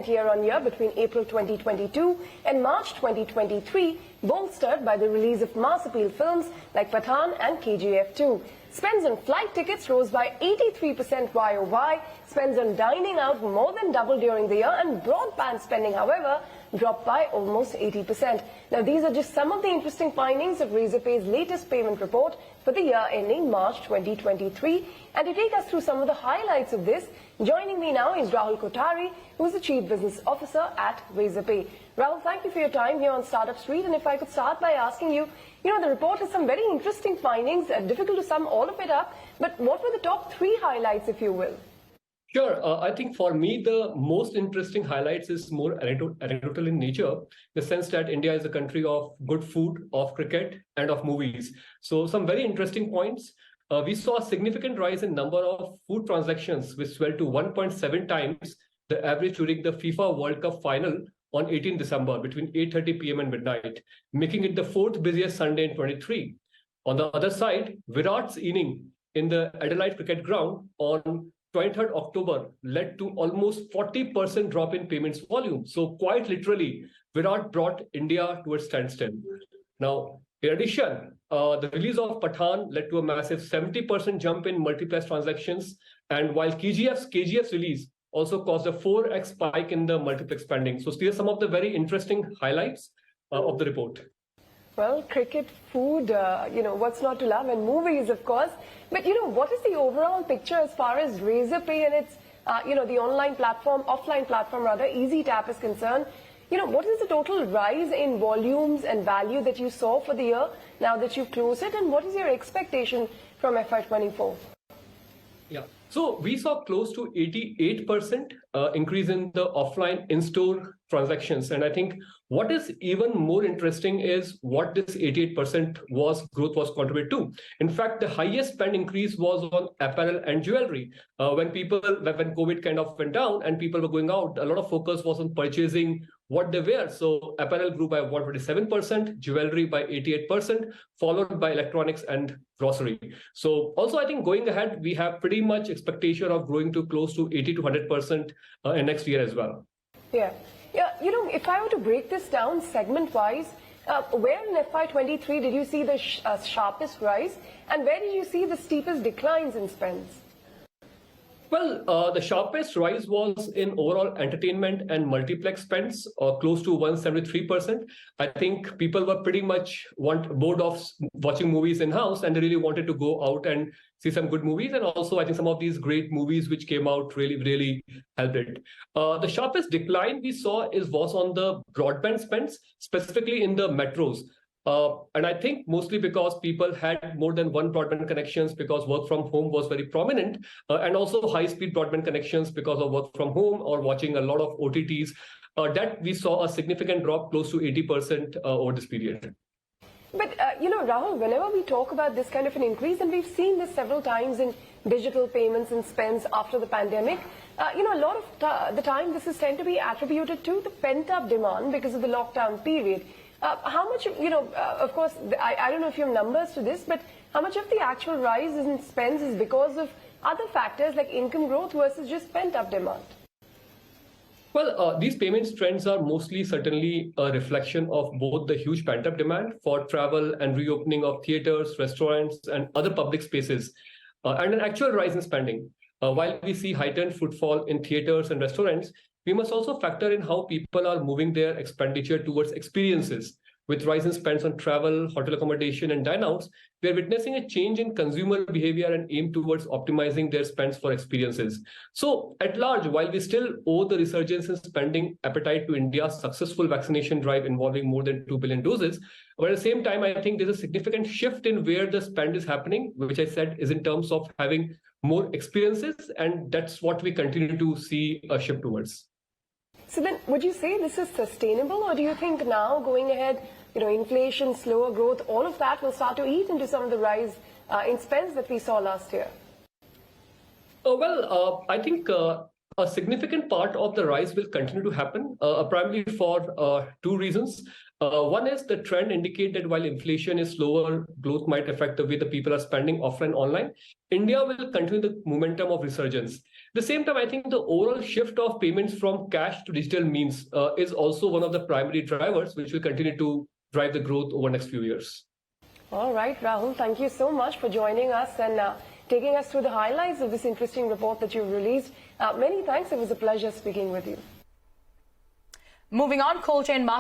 year-on-year between April 2022 and March 2023, bolstered by the release of mass appeal films like Pathan and KGF 2. Spends on flight tickets rose by 83% YOY, spends on dining out more than doubled during the year, and broadband spending, however, dropped by almost 80%. Now, these are just some of the interesting findings of Razorpay's latest payment report for the year ending March 2023. And to take us through some of the highlights of this, joining me now is Rahul Kothari, who is the Chief Business Officer at Razorpay. Rahul, thank you for your time here on Startup Street. And if I could start by asking you, the report has some very interesting findings, difficult to sum all of it up, but what were the top 3 highlights, if you will? Sure. I think for me, the most interesting highlights is more anecdotal in nature, the sense that India is a country of good food, of cricket, and of movies. So some very interesting points. We saw a significant rise in number of food transactions, which swelled to 1.7 times the average during the FIFA World Cup final on 18 December between 8:30 p.m. and midnight, making it the 4th busiest Sunday in 23. On the other side, Virat's inning in the Adelaide Cricket Ground on 23rd October led to almost 40% drop in payments volume. So quite literally, Virat brought India to a standstill. Now, in addition, the release of Pathan led to a massive 70% jump in multiplex transactions. And while KGF's release also caused a 4x spike in the multiplex spending. So these are some of the very interesting highlights of the report. Well, cricket, food, what's not to love, and movies, of course. But, what is the overall picture as far as Razorpay and its, the online platform, offline platform rather, EasyTap is concerned? What is the total rise in volumes and value that you saw for the year now that you've closed it? And what is your expectation from FY24? Yeah, so we saw close to 88% increase in the offline in-store transactions. And I think what is even more interesting is what this 88% growth was contributed to. In fact, the highest spend increase was on apparel and jewelry. When COVID kind of went down and people were going out, a lot of focus was on purchasing what they wear. So apparel grew by 127%, jewelry by 88%, followed by electronics and grocery. So also, I think going ahead, we have pretty much expectation of growing to close to 80 to 100% in next year as well. Yeah. If I were to break this down segment-wise, where in FY23 did you see the sharpest rise, and where did you see the steepest declines in spends? Well, the sharpest rise was in overall entertainment and multiplex spends, close to 173%. I think people were pretty much bored of watching movies in-house, and they really wanted to go out and see some good movies. And also, I think some of these great movies which came out really helped it. The sharpest decline we saw was on the broadband spends, specifically in the metros. And I think mostly because people had more than one broadband connections because work from home was very prominent, and also high-speed broadband connections because of work from home or watching a lot of OTTs, that we saw a significant drop close to 80% over this period. But, Rahul, whenever we talk about this kind of an increase, and we've seen this several times in digital payments and spends after the pandemic, a lot of the time this is tend to be attributed to the pent-up demand because of the lockdown period. How much, of course, I don't know if you have numbers to this, but how much of the actual rise in spends is because of other factors like income growth versus just pent-up demand? Well, these payments trends are mostly certainly a reflection of both the huge pent-up demand for travel and reopening of theaters, restaurants, and other public spaces, and an actual rise in spending. While we see heightened footfall in theaters and restaurants, we must also factor in how people are moving their expenditure towards experiences. With rise in spends on travel, hotel accommodation, and dine-outs, we are witnessing a change in consumer behavior and aim towards optimizing their spends for experiences. So, at large, while we still owe the resurgence in spending appetite to India's successful vaccination drive involving more than 2 billion doses, but at the same time, I think there's a significant shift in where the spend is happening, which I said is in terms of having more experiences, and that's what we continue to see a shift towards. So then, would you say this is sustainable, or do you think now, going ahead, inflation, slower growth, all of that will start to eat into some of the rise in spends that we saw last year? I think a significant part of the rise will continue to happen, primarily for two reasons. One is the trend indicate that while inflation is slower, growth might affect the way the people are spending offline online. India will continue the momentum of resurgence. At the same time, I think the overall shift of payments from cash to digital means is also one of the primary drivers which will continue to drive the growth over the next few years. All right, Rahul, thank you so much for joining us and taking us through the highlights of this interesting report that you've released. Many thanks. It was a pleasure speaking with you. Moving on, cold chain market.